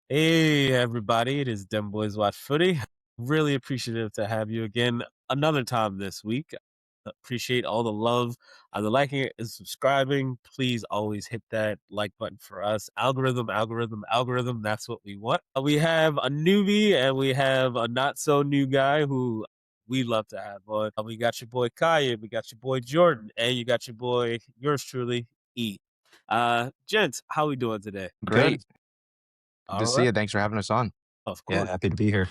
Hey everybody, it is Dem Boys Watch Footy. Really appreciative to have you again another time this week. Appreciate all the love, either liking it and subscribing. Please always hit that like button for us. Algorithm, algorithm, algorithm. That's what we want. We have a newbie and we have a not so new guy who we love to have on. We got your boy Kaya, we got your boy Jordan, and you got your boy, yours truly, E. Gents, how we doing today? Great. Good All to see right. you. Thanks for having us on. Of Yeah, course. happy to be here.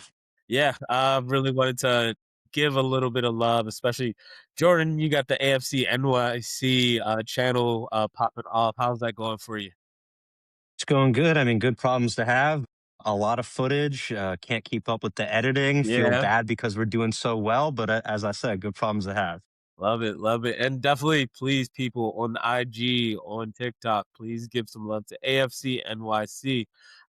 Yeah, I really wanted to give a little bit of love, especially Jordan. You got the AFC NYC channel popping off. How's that going for you? It's going good. I mean, good problems to have. A lot of footage. Can't keep up with the editing. Feel Yeah, bad because we're doing so well, but as I said, good problems to have. love it, and definitely, please, people on IG, on TikTok, please give some love to AFC NYC.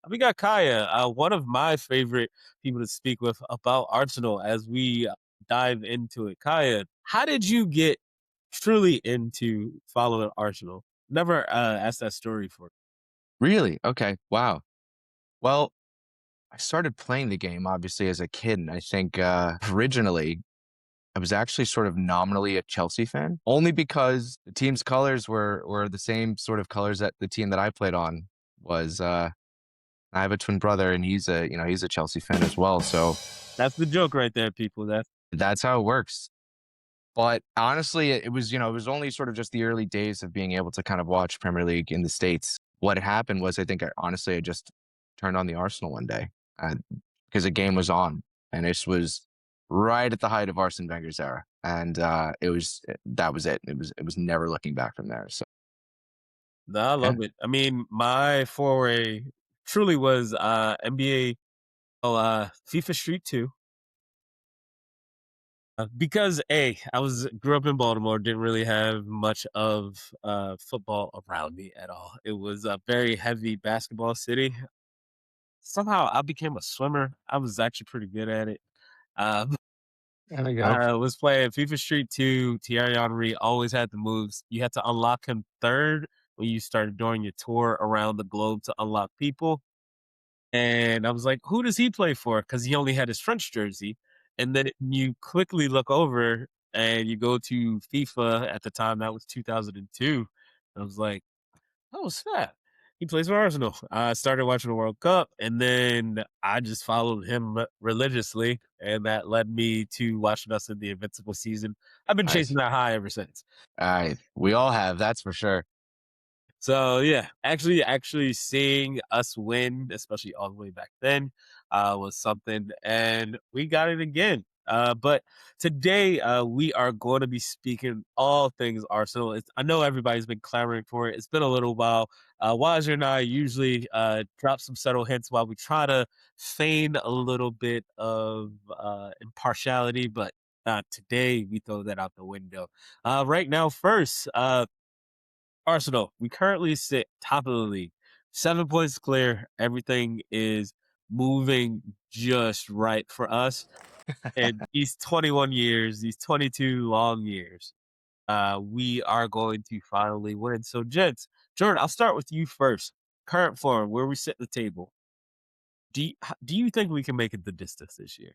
We got Kaya, one of my favorite people to speak with about Arsenal as we dive into it. Kaya, how did you get truly into following Arsenal? Never asked that story for. Really? Okay. Wow. Well, I started playing the game obviously as a kid, and I think originally I was actually sort of nominally a Chelsea fan, only because the team's colors were the same sort of colors that the team that I played on was. I have a twin brother, and he's a Chelsea fan as well. So That's the joke right there, people. that's how it works. But honestly, it was only sort of just the early days of being able to kind of watch Premier League in the States. What had happened was I just turned on the Arsenal one day, because a game was on, and this was right at the height of Arsene Wenger's era, and that was it. It was never looking back from there. So No, I yeah. love it. I mean, my foray truly was NBA, FIFA Street 2. Because I was grew up in Baltimore, didn't really have much of football around me at all. It was a very heavy basketball city. Somehow I became a swimmer. I was actually pretty good at it. Um, There we go. I was playing FIFA Street 2. Thierry Henry always had the moves. You had to unlock him third when you started doing your tour around the globe to unlock people. And I was like, who does he play for? Because he only had his French jersey. And then you quickly look over and you go to FIFA at the time, that was 2002. I was like, oh, snap. He plays for Arsenal. I started watching the World Cup and then I just followed him religiously. And that led me to watching us in the Invincible season. I've been chasing Nice. that high ever since. We all have, that's for sure. So yeah, actually seeing us win, especially all the way back then, was something, and we got it again. But today we are going to be speaking all things Arsenal. I know everybody's been clamoring for it. It's been a little while. Wazir and I usually drop some subtle hints while we try to feign a little bit of impartiality, but today we throw that out the window. Right now, first, Arsenal, we currently sit top of the league, 7 points clear. Everything is moving just right for us. And these 21 years, these 22 long years, we are going to finally win. So, gents, Jordan, I'll start with you first. Current form, where we sit at the table. Do you think we can make it the distance this year?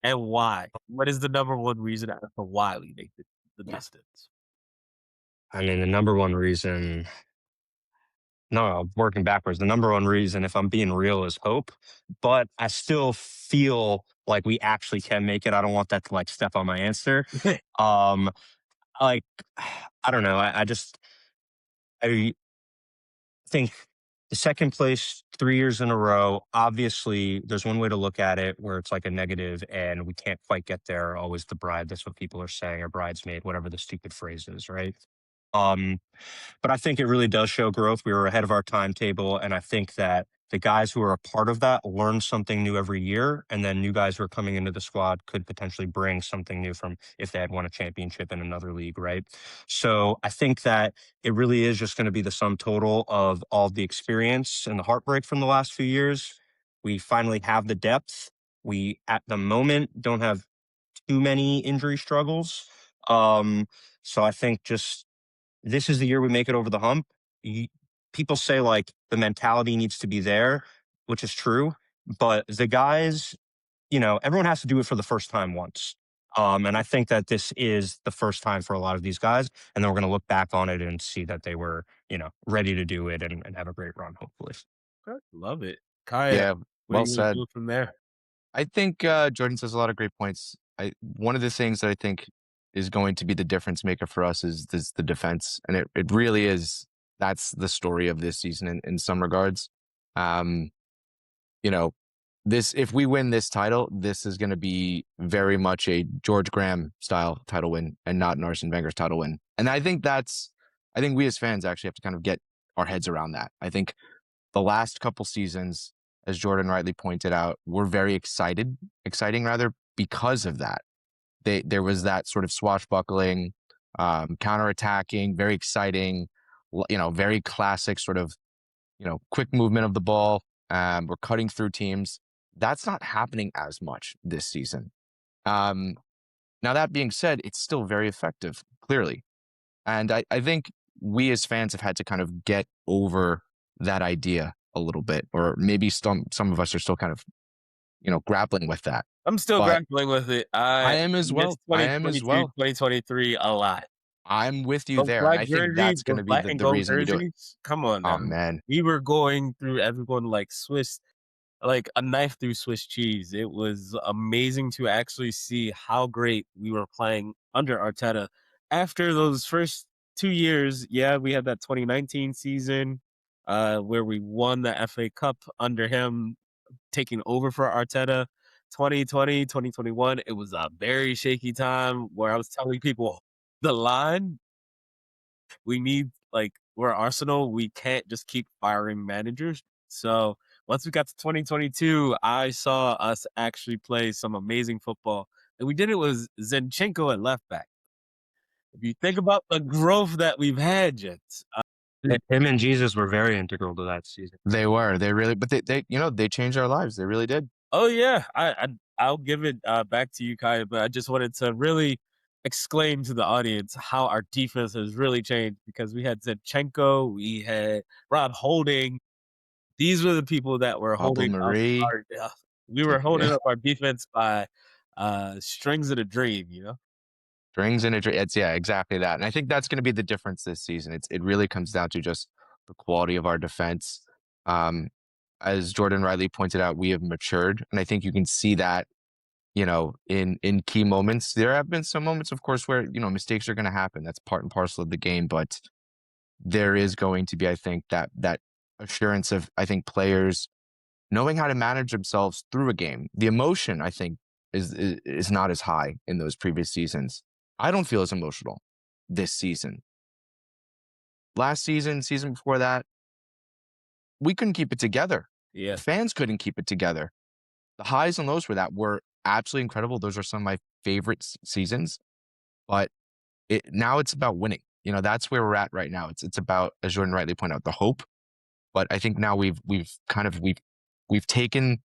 And why? What is the number one reason as to why we make the distance? I mean, the number one reason, no, working backwards, the number one reason, if I'm being real, is hope. But I still feel like we actually can make it. I don't want that to like step on my answer. Um, like, I don't know. I think the second place 3 years in a row, obviously, there's one way to look at it where it's like a negative and we can't quite get there. Always the bride. That's what people are saying, or bridesmaid, whatever the stupid phrase is, right? Um, but I think it really does show growth. We were ahead of our timetable. And I think that the guys who are a part of that learn something new every year. And then new guys who are coming into the squad could potentially bring something new from if they had won a championship in another league, right? So I think that it really is just going to be the sum total of all the experience and the heartbreak from the last few years. We finally have the depth. We, at the moment, don't have too many injury struggles. Um, so I think just this is the year we make it over the hump. You, people say like the mentality needs to be there. which is true. But the guys, everyone has to do it for the first time once. And I think that this is the first time for a lot of these guys. And then we're going to look back on it and see that they were, ready to do it and have a great run, hopefully. Okay, love it. Kaya, Yeah, what are well you gonna said. do from there? I think Jordan says a lot of great points. One of the things that I think is going to be the difference maker for us is the defense, and it really is. That's the story of this season in some regards. Um, you know, this if we win this title, this is going to be very much a George Graham style title win and not an Arsene Wenger's title win. And I think we as fans actually have to kind of get our heads around that. I think the last couple seasons, as Jordan rightly pointed out, were very exciting rather because of that. There was that sort of swashbuckling, counterattacking, very exciting, very classic sort of quick movement of the ball. We're cutting through teams. That's not happening as much this season. Um, Now that being said, it's still very effective, clearly, and I think we as fans have had to kind of get over that idea a little bit, or maybe some of us are still kind of grappling with that. I'm still But grappling with it. I I am as miss well. I am as 2022, well. 2023 a lot. I'm with you Those there, and black I think jerseys, that's going those to be black the and the gold reason we do it. jerseys. Come on Oh now. man, We were going through everyone like Swiss, like a knife through Swiss cheese. It was amazing to actually see how great we were playing under Arteta. After those first 2 years, yeah, we had that 2019 season where we won the FA Cup under him taking over for Arteta. 2020, 2021, it was a very shaky time where I was telling people the line we need like we're Arsenal, we can't just keep firing managers. So once we got to 2022, I saw us actually play some amazing football. And we did it with Zinchenko at left back. If you think about the growth that we've had, gents. Him and Jesus were very integral to that season. they were. They really, but they changed our lives. They really did. Oh yeah, I'll give it back to you, Kai. But I just wanted to really exclaim to the audience how our defense has really changed because we had Zinchenko, we had Rob Holding. These were the people that were Pablo holding up Marie. our we were holding Yeah. up our defense by, strings of a dream, you know? Strings and it's yeah, exactly that. And I think that's going to be the difference this season. It really comes down to just the quality of our defense. Um, as Jordan Riley pointed out, we have matured, and I think you can see that in key moments. There have been some moments, of course, where mistakes are going to happen. That's part and parcel of the game, but there is going to be, I think, that assurance of players knowing how to manage themselves through a game. The emotion, I think, is not as high in those previous seasons. I don't feel as emotional this season. Last season, season before that, we couldn't keep it together. Yeah. The fans couldn't keep it together. The highs and lows for that were absolutely incredible. Those are some of my favorite seasons. But now it's about winning. That's where we're at right now. It's about, as Jordan rightly pointed out, the hope. But I think now we've taken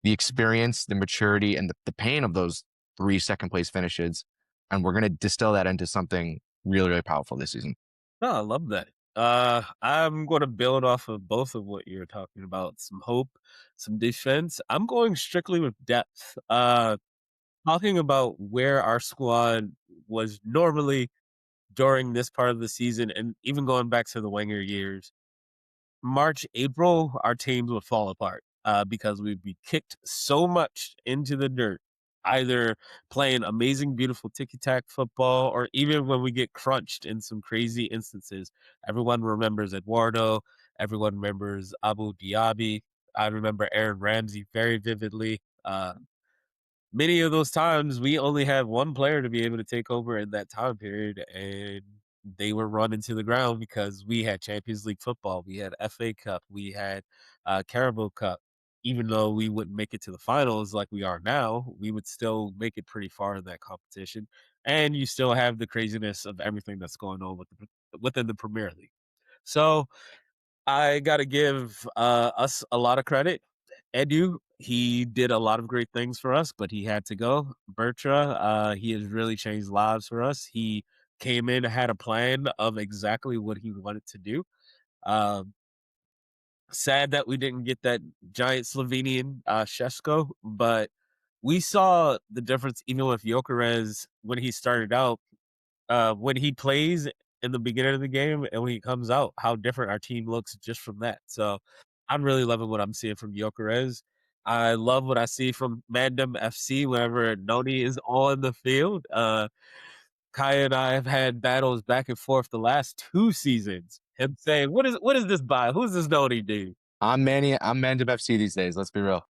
the experience, the maturity, and the pain of those 3 second place finishes, and we're gonna distill that into something really, really powerful this season. No, I love that. I'm gonna build off of both of what you're talking about, some hope, some defense. I'm going strictly with depth. Talking about where our squad was normally during this part of the season and even going back to the Wenger years. March, April, our teams would fall apart because we'd be kicked so much into the dirt, either playing amazing, beautiful ticky tack football, or even when we get crunched in some crazy instances. Everyone remembers Eduardo. Everyone remembers Abu Diaby. I remember Aaron Ramsey very vividly. Many of those times we only had one player to be able to take over in that time period, and they were run into the ground because we had Champions League football, we had FA Cup, we had Carabao Cup. Even though we wouldn't make it to the finals like we are now, we would still make it pretty far in that competition. And you still have the craziness of everything that's going on within the Premier League. So I got to give us a lot of credit. Edu, he did a lot of great things for us, but he had to go. Bertra, he has really changed lives for us. He came in, had a plan of exactly what he wanted to do. Um, Sad that we didn't get that giant Slovenian Shesko, but we saw the difference even with Jokeres when he started out, when he plays in the beginning of the game and when he comes out, how different our team looks just from that. So I'm really loving what I'm seeing from Jokeres. I love what I see from Mandem FC whenever Noni is on the field. Kaya and I have had battles back and forth the last 2 seasons. Him saying, what is this by? Who's this Noni dude?" I'm Mandem FC these days. Let's be real.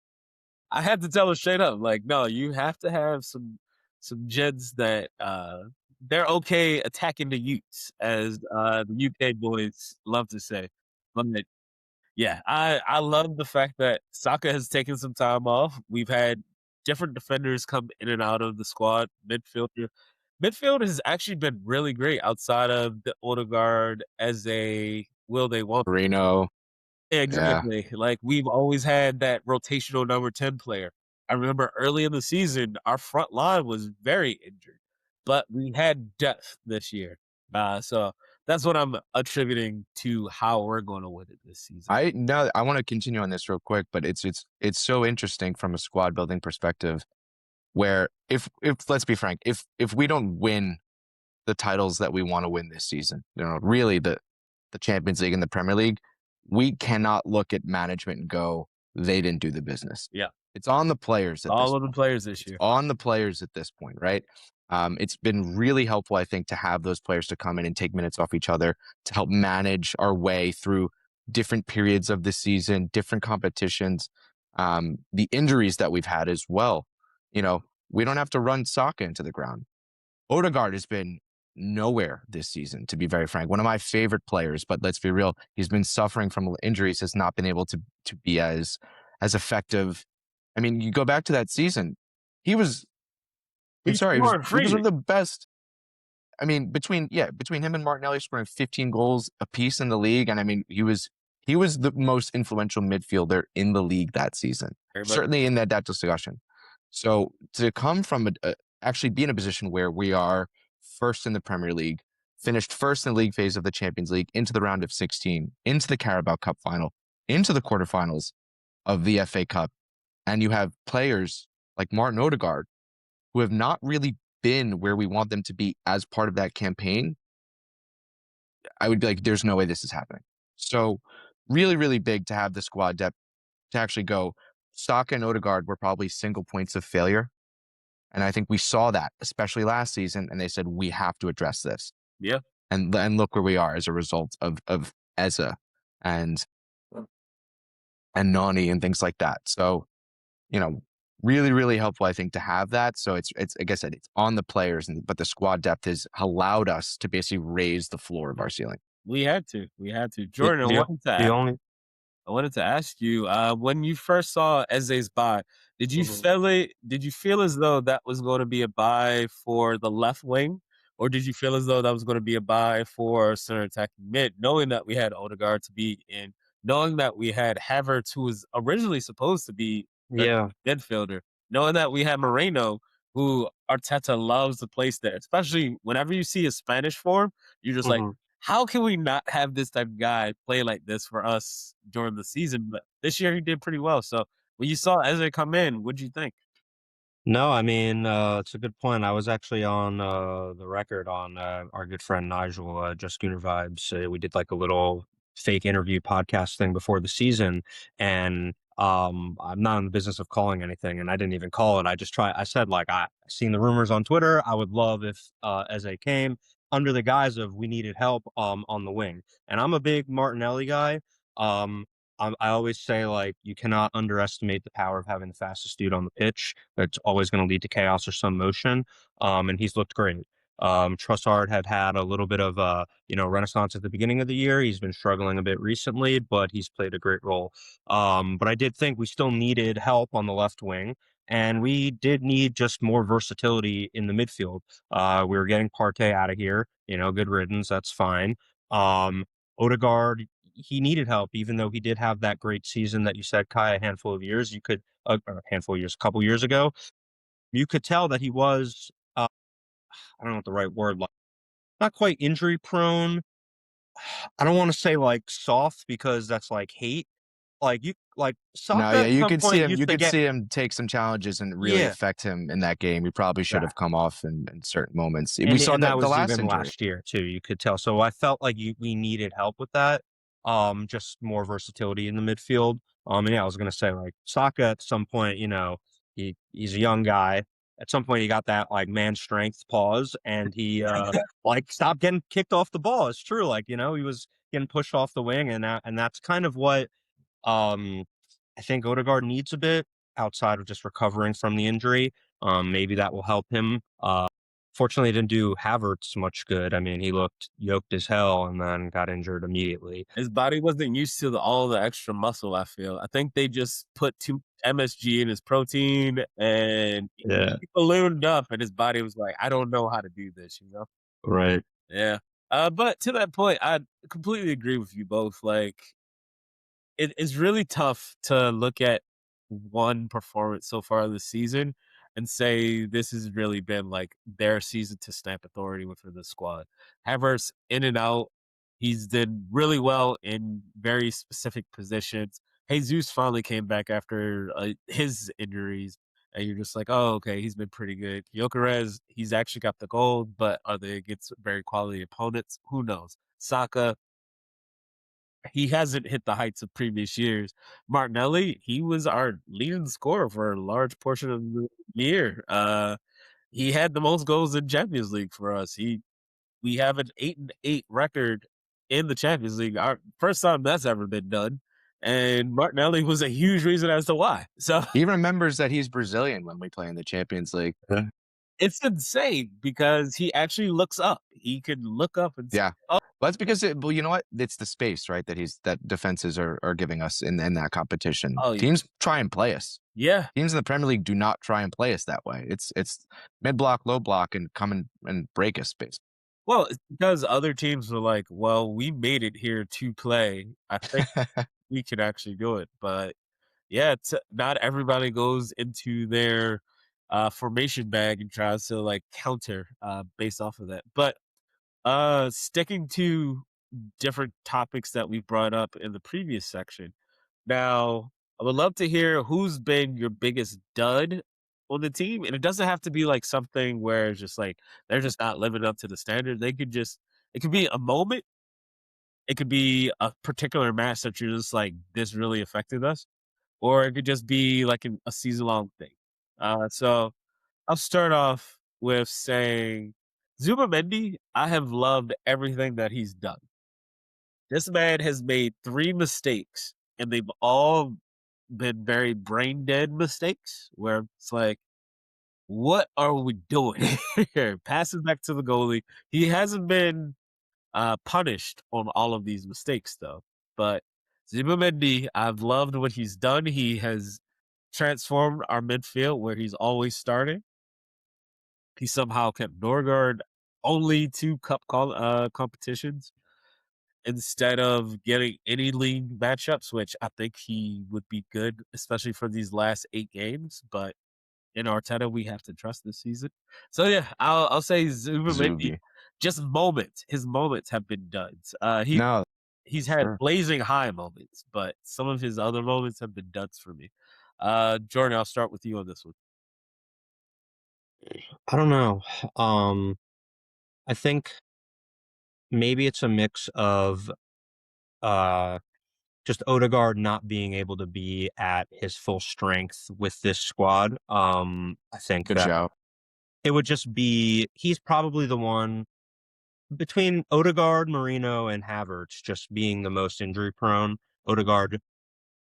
I had to tell her straight up, like, no, you have to have some Jeds that they're okay attacking the Utes, as the UK boys love to say. But yeah, I love the fact that Saka has taken some time off. We've had different defenders come in and out of the squad. Midfield has actually been really great outside of the Odegaard as a will they won't. Reno. Yeah. Exactly. Like, we've always had that rotational number 10 player. I remember early in the season, our front line was very injured, but we had depth this year. So that's what I'm attributing to how we're going to win it this season. I want to continue on this real quick, but it's so interesting from a squad building perspective where if let's be frank, if we don't win the titles that we want to win this season, really the Champions League and the Premier League, we cannot look at management and go, they didn't do the business. Yeah. It's on the players at this All of the point. players this It's year. on the players at this point, right? It's been really helpful, I think, to have those players to come in and take minutes off each other to help manage our way through different periods of the season, different competitions, the injuries that we've had as well. We don't have to run Saka into the ground. Odegaard has been nowhere this season, to be very frank. One of my favorite players, but let's be real, he's been suffering from injuries, has not been able to be as effective. I mean, you go back to that season, he was He's sorry, scoring he was one freely. of the best. I mean, between him and Martinelli scoring 15 goals apiece in the league, and I mean, he was the most influential midfielder in the league that season, Very much. certainly in that discussion. So to come from actually be in a position where we are first in the Premier League, finished first in the league phase of the Champions League, into the round of 16, into the Carabao Cup final, into the quarterfinals of the FA Cup, and you have players like Martin Odegaard who have not really been where we want them to be as part of that campaign, I would be like, there's no way this is happening. So really, really big to have the squad depth to actually go. Saka and Odegaard were probably single points of failure. And I think we saw that, especially last season, and they said, we have to address this. Yeah. And look where we are as a result of Eza and Nani and things like that. So, really, really helpful, I think, to have that. So it's like I said, it's on the players, but the squad depth has allowed us to basically raise the floor of our ceiling. We had to. The, Jordan, the, the only I wanted to ask you, when you first saw Eze's buy, did you feel it? Did you feel as though that was going to be a buy for the left wing, or did you feel as though that was going to be a buy for center attacking mid, knowing that we had Odegaard to be in, knowing that we had Havertz, who was originally supposed to be the yeah. midfielder, knowing that we had Moreno, who Arteta loves to place there, especially whenever you see a Spanish form, you're just like, Mhm. how can we not have this type of guy play like this for us during the season? But this year he did pretty well. So when you saw Eze come in, what'd you think? No, I mean, it's a good point. I was actually on the record on our good friend Nigel, Just Schooner Vibes. We did like a little fake interview podcast thing before the season, and I'm not in the business of calling anything, and I didn't even call it. I said like I seen the rumors on Twitter. I would love if Eze came under the guise of we needed help on the wing, and I'm a big Martinelli guy. Um, I always say like you cannot underestimate the power of having the fastest dude on the pitch. It's always going to lead to chaos or some motion. And he's looked great. Trossard had a little bit of renaissance at the beginning of the year. He's been struggling a bit recently, but he's played a great role. But I did think we still needed help on the left wing, and we did need just more versatility in the midfield. We were getting Partey out of here. Good riddance. That's fine. Odegaard, he needed help, even though he did have that great season that you said, Kai, a handful of years. Or a handful of years, a couple years ago, you could tell that he was, I don't know what the right word, like not quite injury prone. I don't want to say like soft because that's like hate, like No, Saka yeah, at some point used you to could get see him take some challenges and really yeah, affect him in that game. He probably should have come off in certain moments. We saw and that that the was last even injury. last year too, you could tell. So I felt like we needed help with that, just more versatility in the midfield. And yeah, I was gonna say, like, Saka at some point, he's a young guy. At some point, he got that, like, man strength pause, and he, like, stopped getting kicked off the ball. It's true, like, he was getting pushed off the wing, and that's kind of what, um, I think Odegaard needs a bit outside of just recovering from the injury. Maybe that will help him. Fortunately, it didn't do Havertz much good. I mean, he looked yoked as hell and then got injured immediately. His body wasn't used to all the extra muscle, I feel. I think they just put too MSG in his protein and Yeah, he ballooned up and his body was like, I don't know how to do this, you know? right. Yeah. But to that point, I completely agree with you both. Like, it's really tough to look at one performance so far this season and say this has really been like their season to stamp authority within the squad. Havertz in and out. He's done really well in very specific positions. Jesus finally came back after his injuries, and you're just like, oh, okay, he's been pretty good. Gyökeres, he's actually got the goal, but are they against very quality opponents? Who knows? Saka, he hasn't hit the heights of previous years. Martinelli, he was our leading scorer for a large portion of the year. He had the most goals in Champions League for us. We have an 8-8 record in the Champions League. Our first time that's ever been done. And Martinelli was a huge reason as to why. So He remembers that he's Brazilian when we play in the Champions League. it's insane because he actually looks up. He can look up and say, Yeah. oh, Well, that's because well, you know what? It's the space, right? That defenses are giving us in that competition. oh, Teams try and play us. yeah. Teams in the Premier League do not try and play us that way. It's mid block, low block, and come and break us space. Well, it's because other teams were like, well, we made it here to play. I think we can actually do it. But yeah, not everybody goes into their formation bag and tries to like counter based off of that. But sticking to different topics that we brought up in the previous section. Now, I would love to hear who's been your biggest dud on the team. And it doesn't have to be like something where it's just like they're just not living up to the standard. It could be a moment. It could be a particular match that you're just like, this really affected us. Or it could just be like a season long thing. So I'll start off with saying Zuma Mendy, I have loved everything that he's done. This man has made 3 mistakes, and they've all been very brain dead mistakes where it's like, what are we doing here? Passes back to the goalie. He hasn't been punished on all of these mistakes though. But Zubimendi, I've loved what he's done. He has transformed our midfield where he's always starting. He somehow kept Norgard only 2 competitions instead of getting any league matchups, which I think he would be good, especially for these last 8 games. But in Arteta, we have to trust this season. So yeah, I'll say Zuma maybe Zuby. just moments. His moments have been duds. No, He's had sure. blazing high moments, but some of his other moments have been duds for me. Jordan, I'll start with you on this one. I don't know. I think maybe it's a mix of uh just Odegaard not being able to be at his full strength with this squad. I think Good that job. it would just be he's probably the one between Odegaard, Marino, and Havertz just being the most injury prone. Odegaard,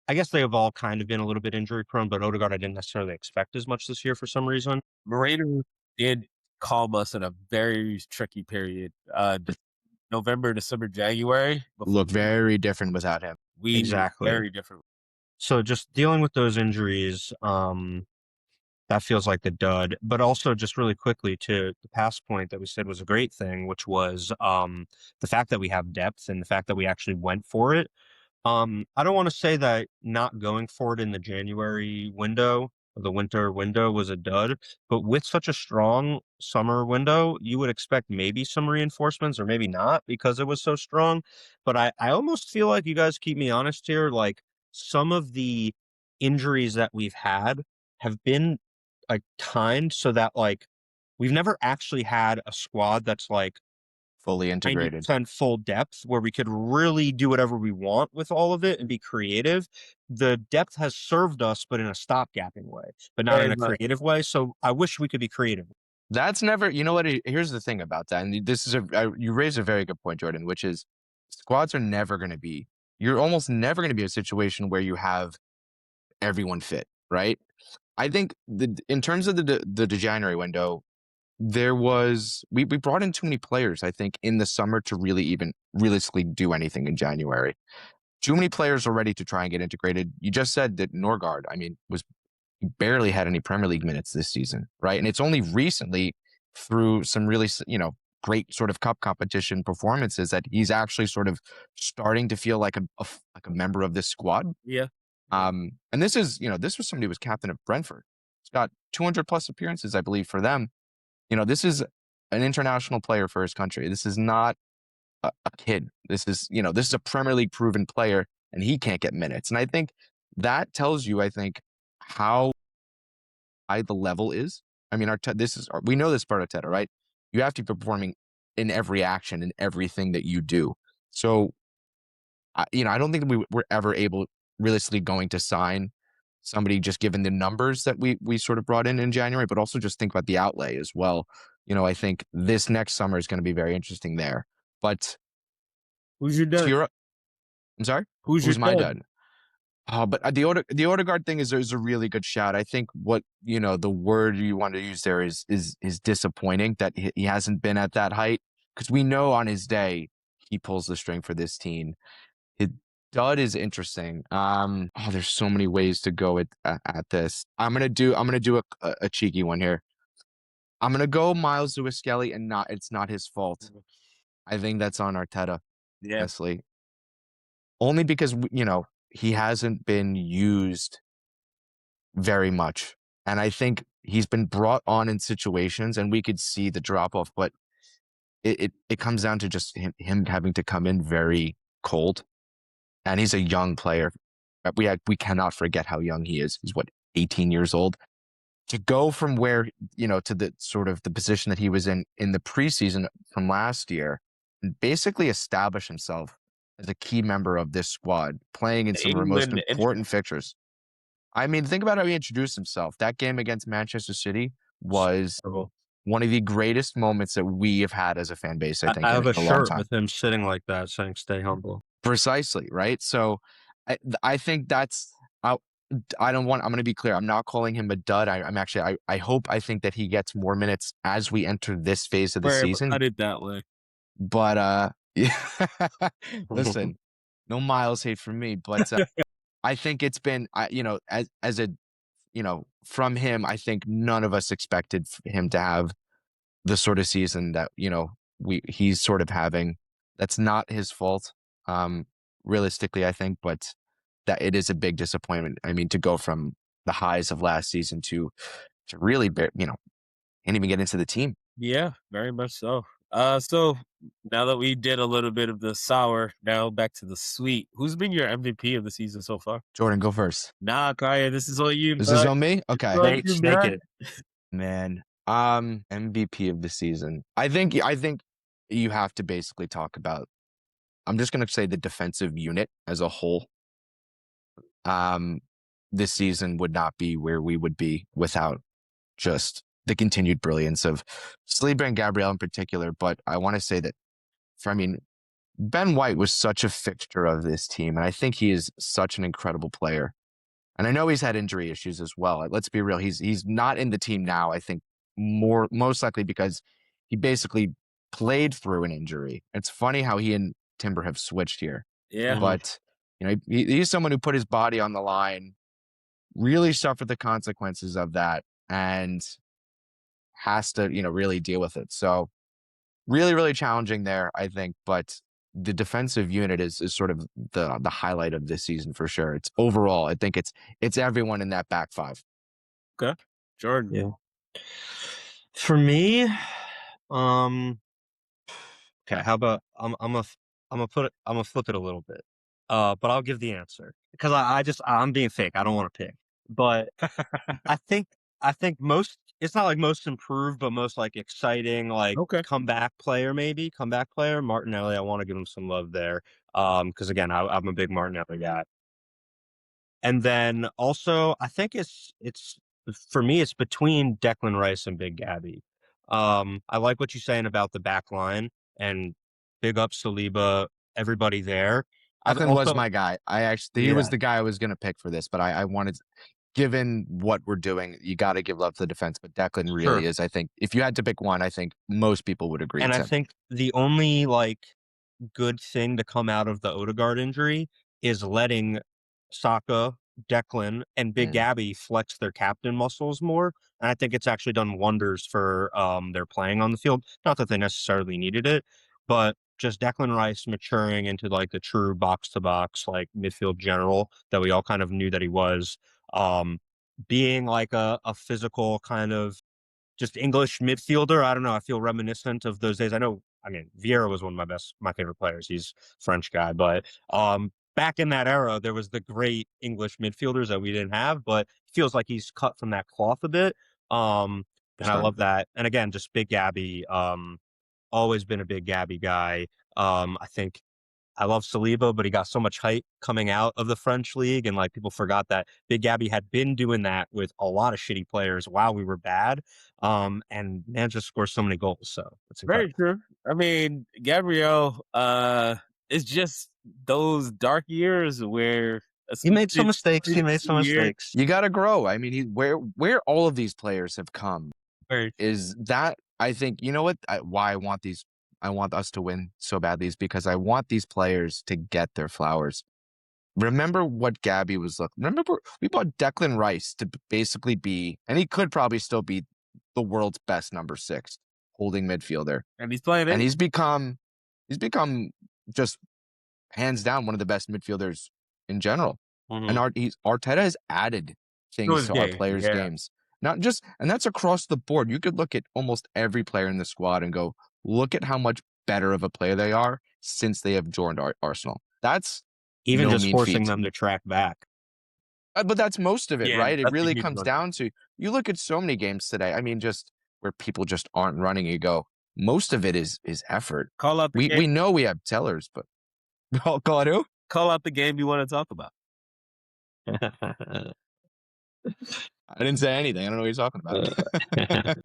I guess they have all kind of been a little bit injury prone, but Odegaard I didn't necessarily expect as much this year for some reason. Moreno did calm us in a very tricky period. November, December, January. Look very different without him. We Exactly. very different. So just dealing with those injuries, that feels like the dud. But also just really quickly to the past point that we said was a great thing, which was the fact that we have depth and the fact that we actually went for it. I don't want to say that not going for it in the January window or the winter window was a dud, but with such a strong summer window, you would expect maybe some reinforcements or maybe not because it was so strong. But I almost feel like you guys keep me honest here. Like some of the injuries that we've had have been like timed so that like we've never actually had a squad that's like fully integrated. 90% full depth where we could really do whatever we want with all of it and be creative. The depth has served us, but in a stopgapping way, but not in Very a much. creative way. So I wish we could be creative. That's never, you know what? Here's the thing about that, and this is you raised a very good point, Jordan, which is squads are never going to be. You're almost never going to be a situation where you have everyone fit, right? I think in terms of the January window, there was we brought in too many players, I think, in the summer to really even realistically do anything in January. Too many players are ready to try and get integrated. You just said that Norgard, I mean, was barely had any Premier League minutes this season, right? And it's only recently through some really, great sort of cup competition performances that he's actually sort of starting to feel like like a member of this squad. Yeah. And this is, this was somebody who was captain of Brentford. He's got 200 plus appearances, I believe, for them. This is an international player for his country. This is not a kid. This is, this is a Premier League proven player, and he can't get minutes. And I think that tells you, I think, how high the level is. I mean, we know this about Arteta, right? You have to be performing in every action in everything that you do. So, I don't think that we're ever realistically going to sign somebody just given the numbers that we sort of brought in January, but also just think about the outlay as well. I think this next summer is going to be very interesting there. But Who's your to dad? your, I'm sorry, Who's your who's my dad? dad? But the Odegaard thing is a really good shout. I think what the word you want to use there is disappointing that he hasn't been at that height, because we know on his day he pulls the string for this team. His dud is interesting. There's so many ways to go at this. I'm gonna do a cheeky one here. I'm gonna go Miles Lewis Skelly, and it's not his fault. I think that's on Arteta, Yeah. honestly, only because he hasn't been used very much. And I think he's been brought on in situations and we could see the drop off, but it comes down to just him having to come in very cold. And he's a young player. We cannot forget how young he is. He's 18 years old. To go from where, to the sort of the position that he was in the preseason from last year and basically establish himself as a key member of this squad, playing in some of our most England important fixtures. I mean, think about how he introduced himself. That game against Manchester City was Terrible. one of the greatest moments that we have had as a fan base, I I think, in have a a long shirt time. with him sitting like that saying "Stay humble." Precisely, right? So I think that's I'm going to be clear. I'm not calling him a dud. I think that he gets more minutes as we enter this phase of the Where season. cut it that way. But yeah. Listen, no Miles hate from me, but I think it's been as a from him, I think none of us expected him to have the sort of season that he's sort of having. That's not his fault, realistically, I think, but that it is a big disappointment. I mean, to go from the highs of last season to really, can't even get into the team. Yeah, very much so. So now that we did a little bit of the sour, now back to the sweet. Who's been your MVP of the season so far? Jordan, go first. Nah, Kaya, this is on you, Is this bud. on me? It's Okay, on you, Snake man. it. man. MVP of the season. I think you have to basically talk about. I'm just gonna say the defensive unit as a whole. This season would not be where we would be without just the continued brilliance of Saliba and Gabriel in particular. But I want to say that, Ben White was such a fixture of this team, and I think he is such an incredible player. And I know he's had injury issues as well. Let's be real; he's not in the team now. I think most likely because he basically played through an injury. It's funny how he and Timber have switched here, Yeah. but he's someone who put his body on the line, really suffered the consequences of that, and has to really deal with it. So really, really challenging there, I think. But the defensive unit is sort of the highlight of this season for sure. It's overall, I think it's everyone in that back five. Okay. Jordan. Yeah. For me, okay, how about I'm gonna flip it a little bit. but I'll give the answer because I'm being fake. I don't want to pick, but I think I think most. It's not like most improved, but most like exciting, like Okay. comeback player, maybe comeback player. Martinelli, I want to give him some love there. Because again, I'm a big Martinelli guy. And then also, I think it's for me, it's between Declan Rice and Big Gabby. I like what you're saying about the back line and big up Saliba, everybody there. I've Declan was also my guy. He was yeah, the guy I was gonna pick for this, but I wanted, given what we're doing, you got to give love to the defense. But Declan sure. really is. I think if you had to pick one, I think most people would agree And it's I him. think the only like good thing to come out of the Odegaard injury is letting Saka, Declan, and Big Mm. Gabby flex their captain muscles more. And I think it's actually done wonders for their playing on the field. Not that they necessarily needed it, but just Declan Rice maturing into like the true box to box, like midfield general that we all kind of knew that he was. Um, being like a physical kind of just English midfielder. I don't know. I feel reminiscent of those days. I mean, Vieira was one of my favorite players. He's a French guy, but back in that era, there was the great English midfielders that we didn't have. But it feels like he's cut from that cloth a bit. And I Percent. love that. And again, just big Gabby. Always been a big Gabby guy. I think I love Saliba, but he got so much hype coming out of the French league, and like people forgot that Big Gabby had been doing that with a lot of shitty players while we were bad. And man just scores so many goals, so it's Very incredible. true. I mean, Gabriel, it's just those dark years where, He made especially some in mistakes. He made 22 some years, mistakes. You got to grow. I mean, where all of these players have come Very is that I think you know what why I want us to win so badly is because I want these players to get their flowers. Remember what Gabby was like. Remember we bought Declan Rice to basically be, and he could probably still be the world's best number 6 holding midfielder, and he's playing and it. he's become just hands down one of the best midfielders in general. And mm-hmm. Arteta has added To things his to our game, players' yeah. games. Not just, and that's across the board. You could look at almost every player in the squad and go, look at how much better of a player they are since they have joined Arsenal. That's Even no just mean forcing feat. them to track back. But that's most of it, Yeah, right? It that's a really huge comes one. down to you look at so many games today. I mean, just where people just aren't running. You go, most of it is effort. Call out the game. We know we have tellers, but call it who? Call out the game you want to talk about. I didn't say anything. I don't know what you're talking about.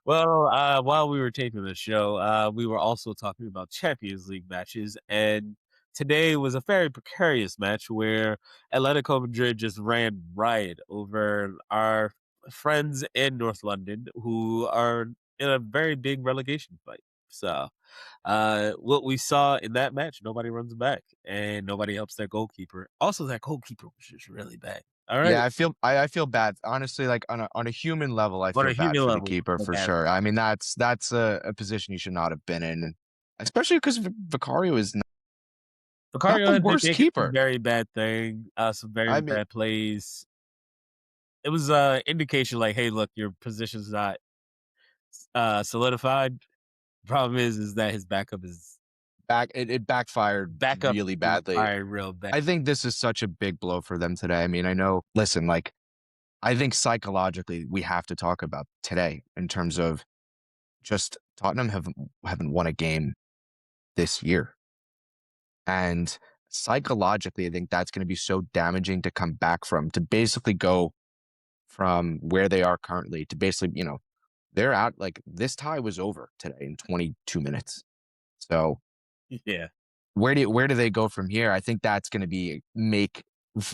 Well, while we were taping the show, we were also talking about Champions League matches, and today was a very precarious match where Atletico Madrid just ran riot over our friends in North London who are in a very big relegation fight. So, what we saw in that match, nobody runs back and nobody helps their goalkeeper. Also, that goalkeeper was just really bad. All right. Yeah, I feel bad. Honestly, like on a human level, I On feel a bad human for the level, keeper so for bad. sure. I mean, that's a position you should not have been in, especially because Vicario is not Vicario the has been worst making some keeper. very bad some very I mean, bad plays. It was indication like, hey, look, your position's not solidified. Problem is that his it backfired backup really is badly. fired real bad. I think this is such a big blow for them today. I mean, I know. Listen, like I think psychologically we have to talk about today in terms of just Tottenham haven't won a game this year. And psychologically, I think that's going to be so damaging to come back from, to basically go from where they are currently to basically, they're out. Like this tie was over today in 22 minutes. So Yeah. where do they go from here? I think that's going to make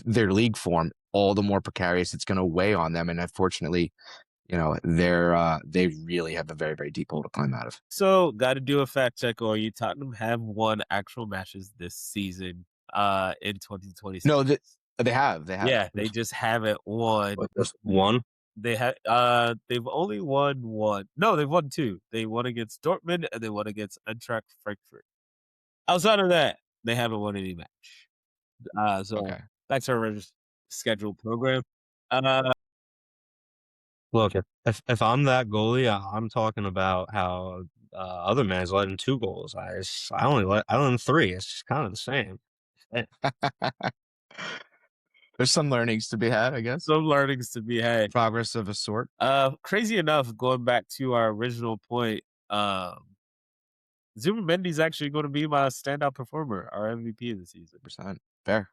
their league form all the more precarious. It's going to weigh on them. And unfortunately, they really have a very, very deep hole to climb out of. So, got to do a fact check on you. Tottenham have won actual matches this season in 2026. No, they have. Yeah, they just haven't won. Just one. They've only won one. No, they've won two. They won against Dortmund and they won against Eintracht Frankfurt. Outside of that, they haven't won any match. So Okay. that's our scheduled program. Uh, Look, if I'm that goalie, I'm talking about how other man's letting 2 goals. I let in 3. It's kind of the same. And There's some learnings to be had, I guess. some learnings to be had. Progress of a sort. Crazy enough, going back to our original point, Zuma Mendy's actually going to be my standout performer, our MVP of the season. Percent fair.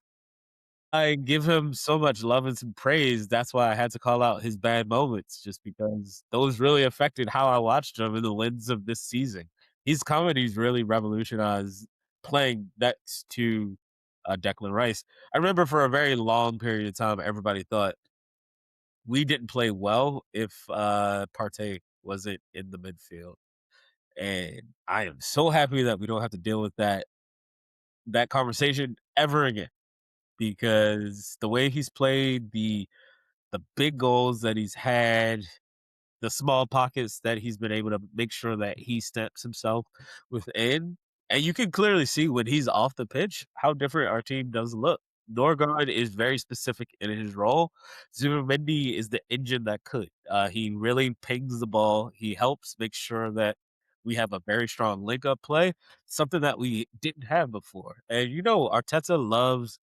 I give him so much love and some praise. That's why I had to call out his bad moments, just because those really affected how I watched him in the lens of this season. His comedies really revolutionized playing next to Declan Rice. I remember for a very long period of time, everybody thought we didn't play well if Partey wasn't in the midfield. And I am so happy that we don't have to deal with that conversation ever again, because the way he's played, the big goals that he's had, the small pockets that he's been able to make sure that he steps himself within. And you can clearly see when he's off the pitch how different our team does look. Norgard is very specific in his role. Zubimendi is the engine that could. He really pings the ball. He helps make sure that we have a very strong link-up play, something that we didn't have before. And Arteta loves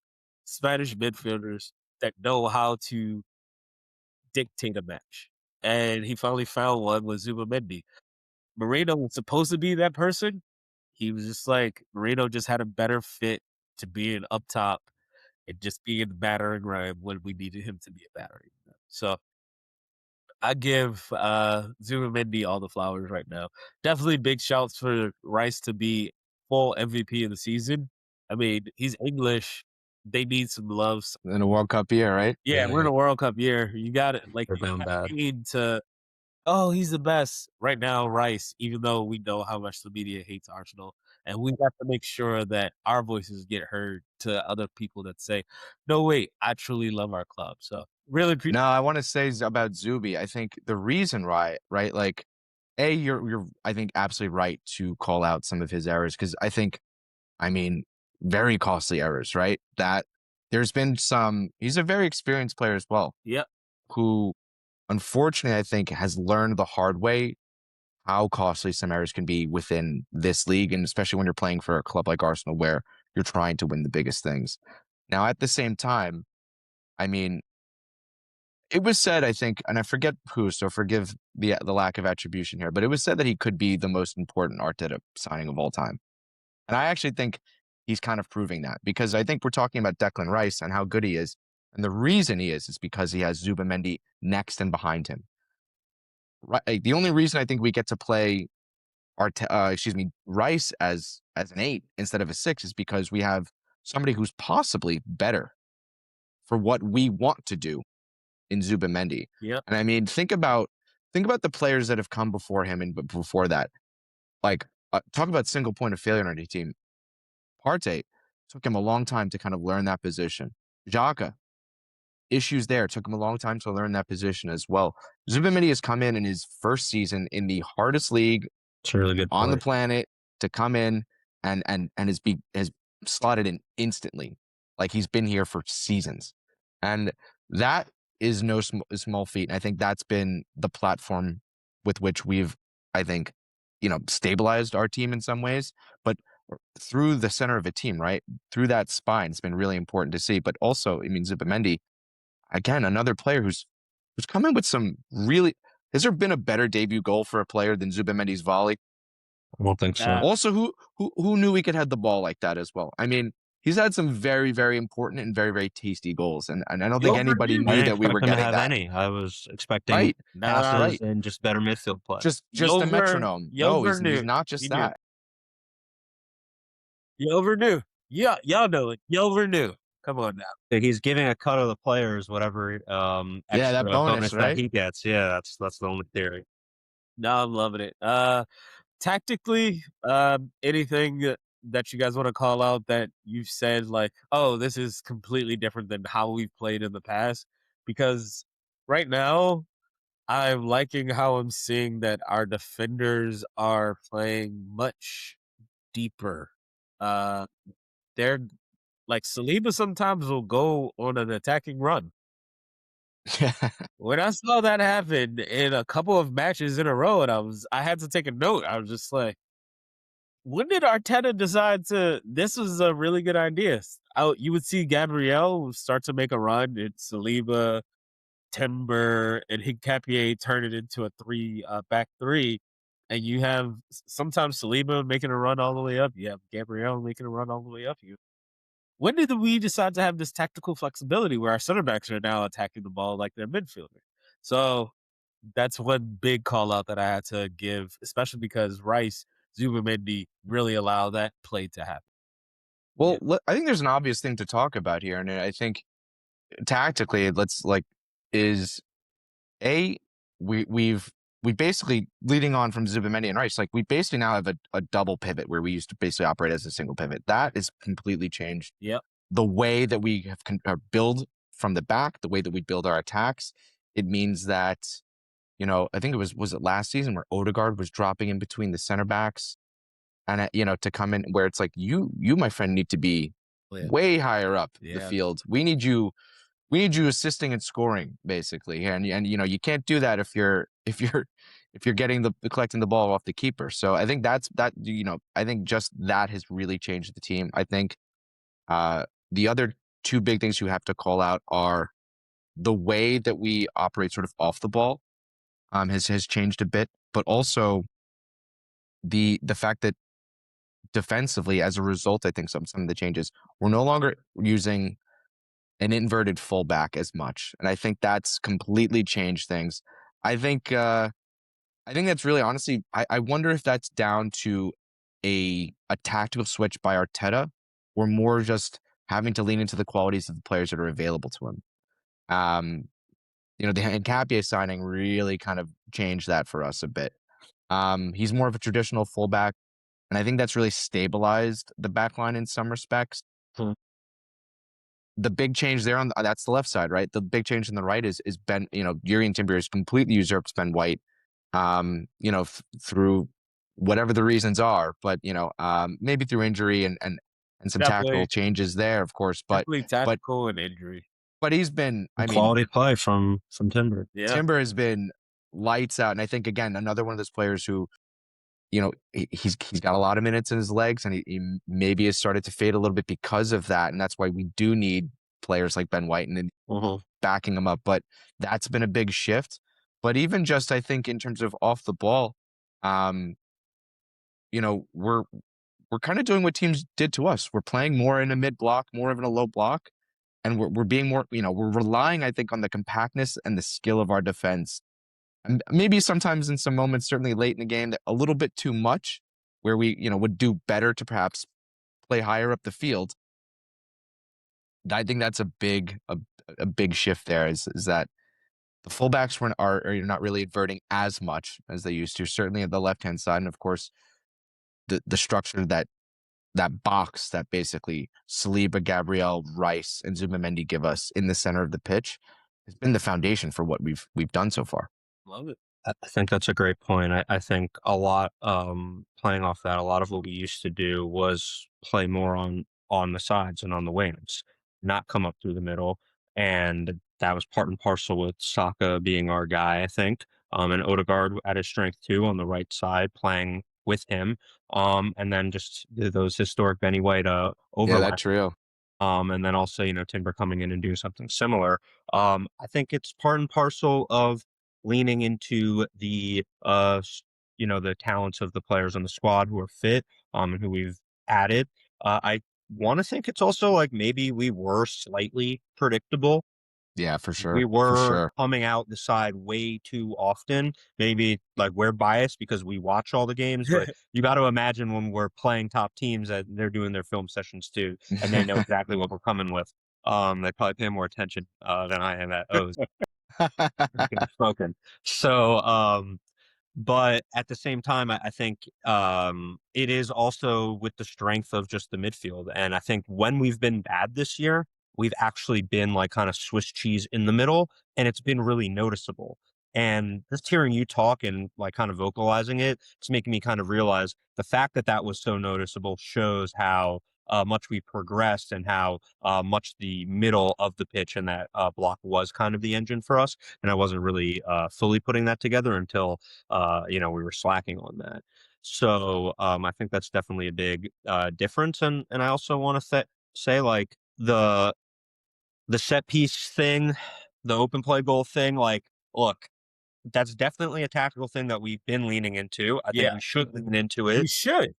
Spanish midfielders that know how to dictate a match. And he finally found one with Zubimendi. Moreno was supposed to be that person. He was just like, Moreno just had a better fit to being up top and just being the battering ram when we needed him to be a battering ram. So I give Zubimendi all the flowers right now. Definitely big shouts for Rice to be full MVP of the season. I mean, he's English. They need some love. In a World Cup year, right? Yeah, we're in a World Cup year. You got it. Like, We're you down got bad. need to. Oh, he's the best right now, Rice. Even though we know how much the media hates Arsenal, and we have to make sure that our voices get heard to other people that say, "No, wait, I truly love our club." So really appreciate. No, I want to say about Zuby. I think the reason why, right? Like, you're I think absolutely right to call out some of his errors, because I mean, very costly errors, right? That there's been some. He's a very experienced player as well, Yep. who unfortunately I think has learned the hard way how costly some errors can be within this league, and especially when you're playing for a club like Arsenal where you're trying to win the biggest things. Now, at the same time, I mean, it was said, I think, and I forget who, so forgive the lack of attribution here, but it was said that he could be the most important Arteta signing of all time. And I actually think he's kind of proving that, because I think we're talking about Declan Rice and how good he is. And the reason he is because he has Zubimendi next and behind him. Right. The only reason I think we get to play Rice as an 8 instead of a 6 is because we have somebody who's possibly better for what we want to do in Zubimendi. Yep. And I mean, think about the players that have come before him and before that. Like, talk about single point of failure on any team. Partey took him a long time to kind of learn that position. Xhaka, issues there, took him a long time to learn that position as well. Zubimendi has come in his first season in the hardest league It's a really good on the point. planet to come in and has slotted in instantly. Like, he's been here for seasons. And that is no small feat. And I think that's been the platform with which we've, I think, stabilized our team in some ways, but through the center of a team, right? Through that spine, it's been really important to see. But also, I mean, Zubimendi, again, another player who's come in with some really. Has there been a better debut goal for a player than Zubimendi's volley? I don't think so. Also, who knew he could head the ball like that as well? I mean, he's had some very, very important and very, very tasty goals, and I don't think anybody I knew didn't that we expect were him to getting have that. any. I was expecting Right, passes right. and just better midfield play. Just a Yover- metronome. No, he's Yover not just He knew. that. You overknew. Yeah, y'all know it. You overknew. Come on now. He's giving a cut of the players whatever extra that bonus, that right? he gets. Yeah, that's the only theory. No, I'm loving it. Tactically, anything that you guys want to call out that you've said, like, oh, this is completely different than how we've played in the past? Because right now, I'm liking how I'm seeing that our defenders are playing much deeper. They're like, Saliba sometimes will go on an attacking run. When I saw that happen in a couple of matches in a row, and I had to take a note. I was just like, when did Arteta decide this was a really good idea? you would see Gabrielle start to make a run, and Saliba, Timber, and Hincapié turn it into a back three, and you have sometimes Saliba making a run all the way up. You have Gabrielle making a run all the way up. When did we decide to have this tactical flexibility where our center backs are now attacking the ball like they're midfielder? So that's one big call out that I had to give, especially because Rice, Zubimendi really allow that play to happen. Well, Yeah. I think there's an obvious thing to talk about here, and I think tactically, let's like is a we basically leading on from Zubimendi and Rice, like we basically now have a double pivot where we used to basically operate as a single pivot. That is completely changed. Yep. The way that we have build from the back, the way that we build our attacks, it means that, I think was it last season where Odegaard was dropping in between the center backs and, to come in where it's like, you, my friend, need to be Yeah. way higher up the Yeah. field. We need you assisting and scoring basically. And you can't do that if you're getting collecting the ball off the keeper. So I think I think just that has really changed the team. I think the other two big things you have to call out are the way that we operate sort of off the ball has changed a bit, but also the fact that defensively, as a result, I think some of the changes, we're no longer using an inverted fullback as much, and I think that's completely changed things. I think that's really honestly, I wonder if that's down to a tactical switch by Arteta, or more just having to lean into the qualities of the players that are available to him. The Hincapié signing really kind of changed that for us a bit. He's more of a traditional fullback, and I think that's really stabilized the back line in some respects. Hmm. The big change there that's the left side, right? The big change on the right is Ben, Jurrien Timber has completely usurped Ben White, through whatever the reasons are, but maybe through injury and some tactical Definitely, changes there, of course. But definitely but tactical and injury. but he's been, I mean, Quality play from Timber. Yeah. Timber has been lights out, and I think again another one of those players who, he's got a lot of minutes in his legs, and he maybe has started to fade a little bit because of that, and that's why we do need players like Ben White and backing him up. But that's been a big shift. But even just, I think, in terms of off the ball, we're kind of doing what teams did to us. We're playing more in a mid block, more of in a low block, and we're being more, we're relying, I think, on the compactness and the skill of our defense. And maybe sometimes in some moments, certainly late in the game, that a little bit too much, where we, would do better to perhaps play higher up the field. I think that's a big shift there, is that the fullbacks are not really inverting as much as they used to, certainly at the left-hand side. And of course, the structure that box that basically Saliba, Gabriel, Rice, and Zubimendi give us in the center of the pitch has been the foundation for what we've done so far. Love it. I think that's a great point. I think a lot, playing off that, a lot of what we used to do was play more on the sides and on the wings, not come up through the middle. And that was part and parcel with Saka being our guy, I think. And Odegaard at his strength too on the right side, playing with him. And then just those historic Benny White Yeah, that overlaps. trio. And then also, Timber coming in and doing something similar. I think it's part and parcel of leaning into the talents of the players on the squad who are fit, and who we've added. I want to think it's also like maybe we were slightly predictable. Yeah, for We sure. For were sure. coming out the side way too often. Maybe like we're biased because we watch all the games, but you got to imagine when we're playing top teams that they're doing their film sessions too, and they know exactly what we're coming with. They probably pay more attention than I am at O's. Spoken. So, but at the same time, I think it is also with the strength of just the midfield. And I think when we've been bad this year, we've actually been like kind of Swiss cheese in the middle, and it's been really noticeable. And just hearing you talk and like kind of vocalizing it, it's making me kind of realize the fact that that was so noticeable shows how much we progressed, and how much the middle of the pitch and that block was kind of the engine for us. And I wasn't really fully putting that together until we were slacking on that. So I think that's definitely a big difference. And I also want to say, like, the set piece thing, the open play goal thing, like, look, that's definitely a tactical thing that we've been leaning into. I think Yeah, we should lean into we it. should.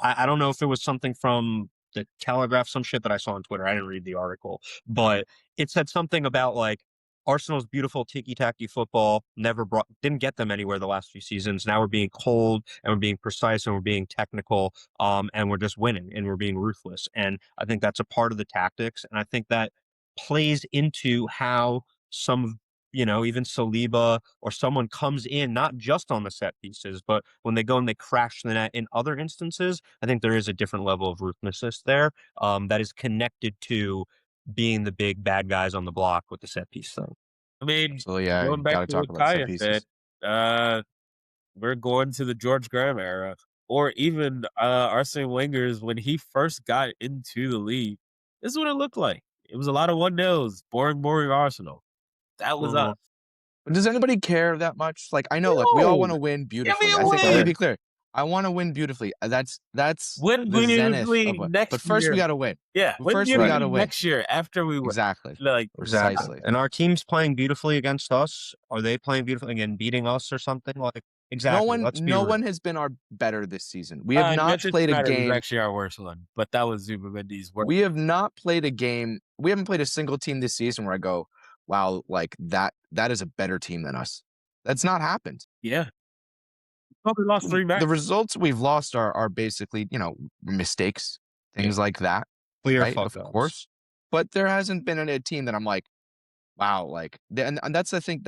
I don't know if it was something from the Telegraph, some shit that I saw on Twitter. I didn't read the article, but it said something about like Arsenal's beautiful ticky-tacky football didn't get them anywhere the last few seasons. Now we're being cold and we're being precise and we're being technical, and we're just winning and we're being ruthless. And I think that's a part of the tactics, and I think that plays into how some of even Saliba or someone comes in, not just on the set pieces, but when they go and they crash the net in other instances. I think there is a different level of ruthlessness there, that is connected to being the big bad guys on the block with the set piece thing. I mean, So yeah, going you back got to to talk what about set Kaya said, pieces. uh, we're going to the George Graham era, or even Arsene Wenger's when he first got into the league. This is what it looked like. It was a lot of 1-0s, boring Arsenal. That was us. But does anybody care that much? Like, I know, like, we all No, want to win give me beautifully. a I think, let me win. be clear. I want to win beautifully. That's Win the zenith beautifully of what. But next first, we year. got to win. Yeah, win First, we got beautifully to win. next year after we win. Exactly. Like, Exactly. Precisely. And our team's playing beautifully against us. Are they playing beautifully again, beating us or something? Like, No exactly. one, Let's be no real. one has been our better this season. We have not Manchester played a United was game. actually our worst one, but that was Zubimendi's worst. We have not played a game. We haven't played a single team this season where I go, wow, like that is a better team than us. That's not happened. Yeah. Probably lost 3 matches. The results we've lost are basically, mistakes, things like that, Clear right? fuck Of ups. course. But there hasn't been a team that I'm like, wow, like, and that's the thing.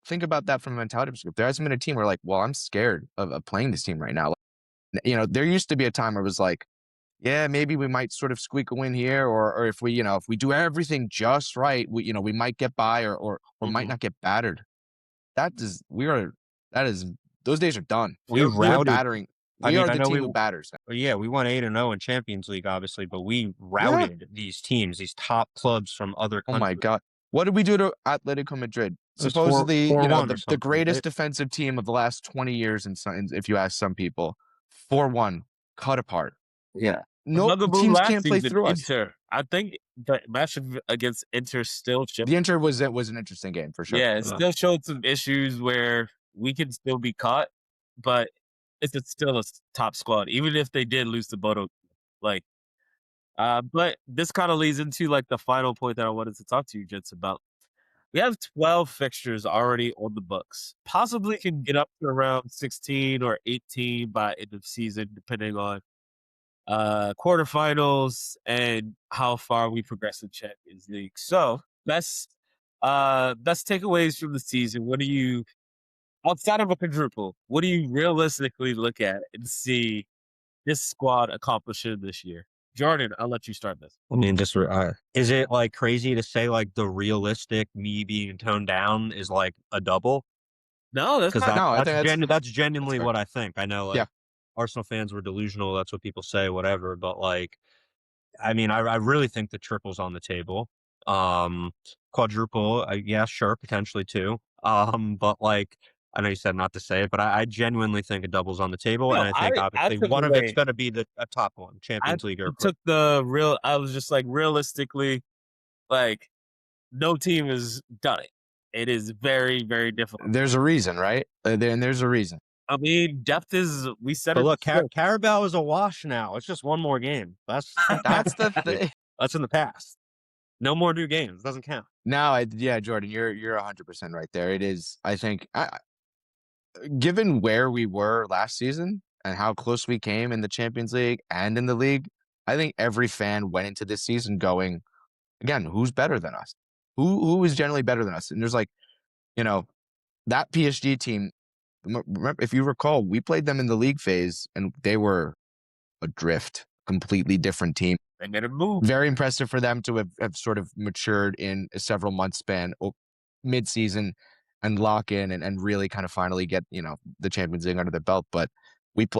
Think about that from a mentality perspective. There hasn't been a team where like, well, I'm scared of playing this team right now. There used to be a time where it was like, yeah, maybe we might sort of squeak a win here, or if we do everything just right, we might get by or might not get battered. That is those days are done. We We're routed. battering. I We mean, are I the know team who batters. yeah, we won 8-0 in Champions League, obviously, but we Yeah. routed these teams, these top clubs from other Oh countries. my God. What did we do to Atletico Madrid? It was Supposedly, 4-1 or the something, greatest right? defensive team of the last 20 years, if you ask some people. 4-1, cut apart. Yeah. No Bugaboo teams last can't play season, through us. Inter. I think the match against Inter still showed. The Inter was an interesting game for sure. Yeah, it still showed some issues where we can still be caught, but it's still a top squad, even if they did lose to Bodo. Like, but this kind of leads into like the final point that I wanted to talk to you, Jets, about. We have 12 fixtures already on the books. Possibly can get up to around 16 or 18 by end of season, depending on quarterfinals and how far we progress in Champions League. So best takeaways from the season. What do you, outside of a quadruple, what do you realistically look at and see this squad accomplishing this year? Jordan, I'll let you start this. I mean, is it like crazy to say like the realistic me being toned down is like a double? No, that's Because not. No, I think that's genuinely fair. what I think. I know, like, Yeah. Arsenal fans were delusional. That's what people say, whatever. But like, I mean, I really think the triple's on the table. Quadruple, yeah, sure, potentially too. But like, I know you said not to say it, but I genuinely think a double's on the table, and No, I think I obviously took one of it's away. going to be a top one, I Champions League or took the real. I was just like realistically, like no team has done it. It is very difficult. There's a reason, right? There's a reason. I mean, depth is. We said But it. look, Carabao is a wash now. It's just one more game. That's That's the thing. that's in the past. No more new games. Doesn't count. No, yeah, Jordan, you're 100% right there. It is. I think, given where we were last season and how close we came in the Champions League and in the league, I think every fan went into this season going, again, who's better than us? Who is generally better than us? And there's like, that PSG team. Remember, if you recall, we played them in the league phase, and they were adrift, completely different team. They made a move. Very impressive for them to have sort of matured in a several month span, mid-season, and lock in and really kind of finally get the Champions League under their belt. But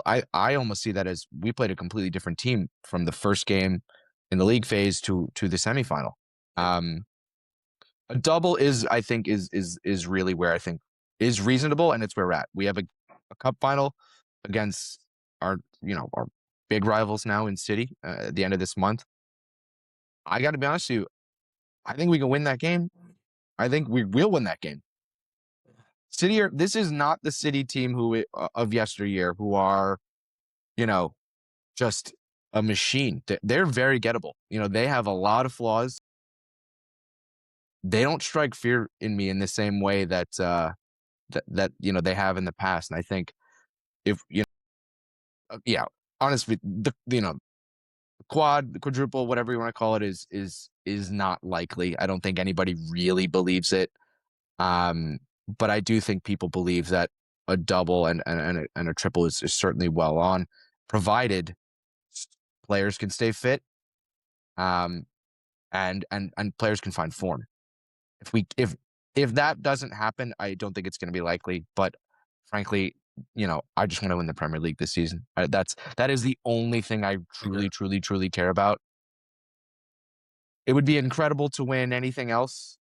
I almost see that as we played a completely different team from the first game in the league phase to the semifinal. A double I think is really where I think is reasonable, and it's where we're at. We have a cup final against our big rivals now in City at the end of this month. I got to be honest with you. I think we can win that game. I think we will win that game. This is not the City team of yesteryear who are, just a machine. They're very gettable. They have a lot of flaws. They don't strike fear in me in the same way that they have in the past. And I think if yeah, honestly, the quadruple, whatever you want to call it, is not likely. I don't think anybody really believes it. But I do think people believe that a double and a triple is certainly well on, provided players can stay fit, and players can find form. If that doesn't happen, I don't think it's going to be likely. But frankly, I just want to win the Premier League this season. That is the only thing I truly, truly, truly care about. It would be incredible to win anything else,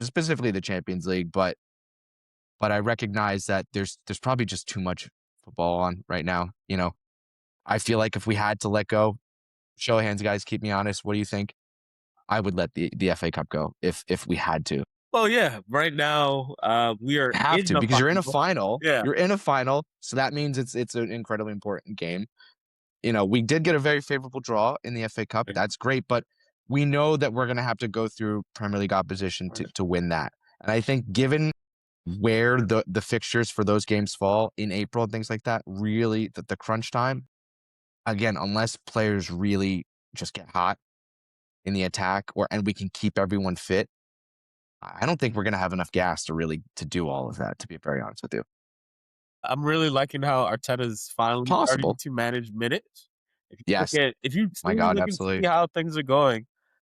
specifically the Champions League, but I recognize that there's probably just too much football on right now. I feel like if we had to let go, show of hands, guys, keep me honest. What do you think? I would let the FA Cup go if we had to. Well, yeah. Right now, we are Have to, because you're in a final. Yeah, you're in a final, so that means it's an incredibly important game. We did get a very favorable draw in the FA Cup. That's great, but we know that we're going to have to go through Premier League opposition to win that. And I think given where the fixtures for those games fall in April and things like that, really the crunch time, again, unless players really just get hot in the attack and we can keep everyone fit, I don't think we're going to have enough gas to do all of that, to be very honest with you. I'm really liking how Arteta's finally starting to manage minutes. Yes. If you My God, look absolutely. and see how things are going,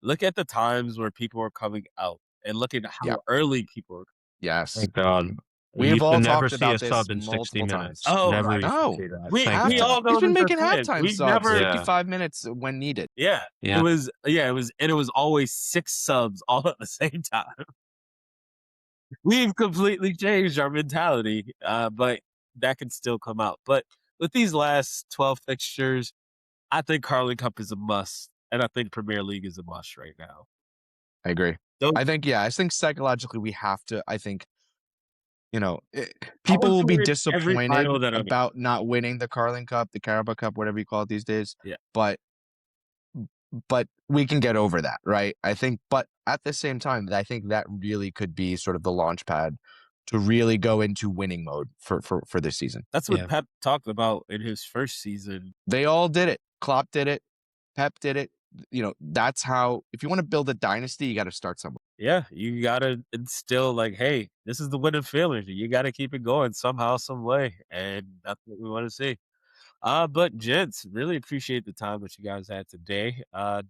look at the times where people are coming out and look at how early people are. Yes. Thank God. We have all talked about this sub in 60 multiple minutes. times. Oh, Never my used God. to see that. We all know He's been this making is it. halftime We've subs, never 55 minutes when needed. Yeah. Yeah. It was always 6 subs all at the same time. We've completely changed our mentality, but that can still come out. But with these last 12 fixtures, I think Carling Cup is a must, and I think Premier League is a must right now. I agree. I think psychologically we have to. I think, people will be disappointed about not winning the Carling Cup, the Carabao Cup, whatever you call it these days. Yeah. But we can get over that, right? I think, but at the same time, I think that really could be sort of the launch pad to really go into winning mode for this season. That's what Pep talked about in his first season. They all did it. Klopp did it. Pep did it. That's how, if you want to build a dynasty, you got to start somewhere. Yeah, you got to instill hey, this is the winning feeling. You got to keep it going somehow, some way. And that's what we want to see. But gents, really appreciate the time that you guys had today.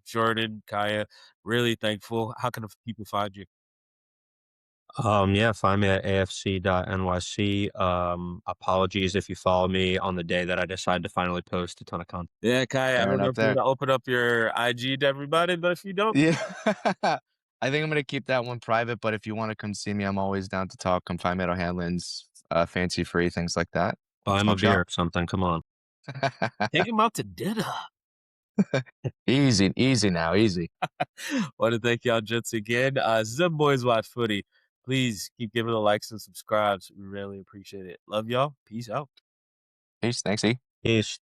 Jordan, Kaya, really thankful. How can people find you? Find me at afc.nyc. Apologies if you follow me on the day that I decide to finally post a ton of content. Yeah, Kaya, I don't know if you're going to open up your IG to everybody, but if you don't. Yeah. I think I'm going to keep that one private, but if you want to come see me, I'm always down to talk. Come find me at O'Hanlon's, fancy free, things like that. Buy him a beer or something. Come on. Take him out to dinner. Easy now, easy. Want to thank y'all gents again. Dem Boys watch footy. Please keep giving the likes and subscribes. We really appreciate it. Love y'all. Peace out. Peace. Thanks, E. Peace.